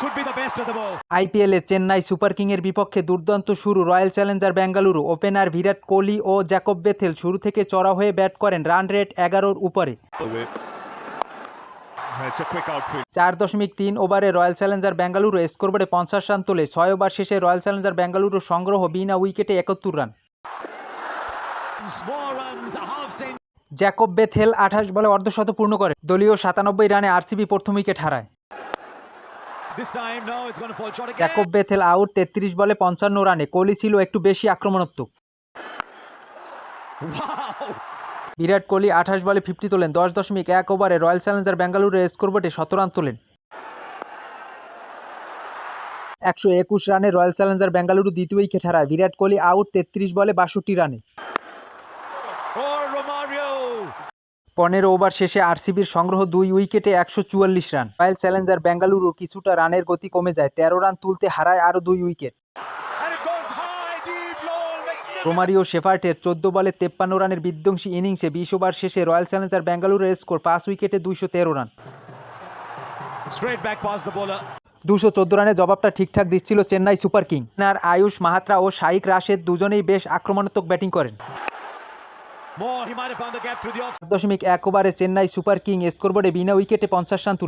could be the best of them all. আইপিএলে Chennai super কিংয়ের বিপক্ষে দুর্দান্ত শুরু royal Challenger Bengaluru. Opener Virat Kohli ও জ্যাকব বেথেল শুরু থেকে চড়া হয়ে ব্যাট করেন, রান রেট 11-র উপরে। It's a quick outfield. 4.3 ওভারে রয়্যাল চ্যালেঞ্জার বেঙ্গালুরু স্কোরবোর্ডে 50 রান তোলে। 6 ওভার শেষে রয়্যাল চ্যালেঞ্জার বেঙ্গালুরুর সংগ্রহ বিনা উইকেটে 71 run. More runs, a half century. Jacob Bethell 28 বলে অর্ধশত পূর্ণ করে। দলীয় 97 রানে আরসিবি প্রথম উইকেট হারায়। This time, no, it's going to fall short again. Jacob Bethell out 33 বলে 55 রানে। কোহলি ছিল একটু বেশি আক্রমণাত্মক। Wow. বিরাট কোহলি 28 বলে 50 তোলেন। 10.1 ওভারে রয়্যাল চ্যালেঞ্জার বেঙ্গালুরুর স্কোরবোর্ডে 17 রান তোলেন। 121 রানে রয়্যাল চ্যালেঞ্জার বেঙ্গালুরু দ্বিতীয় উইকেট হারায়। বিরাট কোহলি আউট 33 বলে 62 রানে। Oh, Romario. 15 ওভার শেষে আরসিবির সংগ্রহ 2 উইকেটে 144 রান। রয়্যাল চ্যালেঞ্জার বেঙ্গালুরু কিছুটা রানের গতি কমে যায়। 13 রান তুলতে হারায় আরও 2 wicket. And it goes high, deep, low, magnificent. Romario শেফার্টের 14 বলে 53 রানের বিধ্বংসী ইনিংসে 20 ওভার শেষে রয়্যাল চ্যালেঞ্জার বেঙ্গালুরুর স্কোর 5 উইকেটে 213 run. Straight back past the bowler. 214 রানে জবাবটা ঠিকঠাক দিচ্ছিল চেন্নাই সুপার কিং। আয়ুষ মাহাত্রা ও শাইক রাশেদ দুজনেই বেশ আক্রমণাত্মক ব্যাটিং করেন। More, he might have found the gap through the off. 1 ওভারে চেন্নাই সুপার কিং স্কোরবোর্ডে বিনা উইকেটে 50 রান তুলে।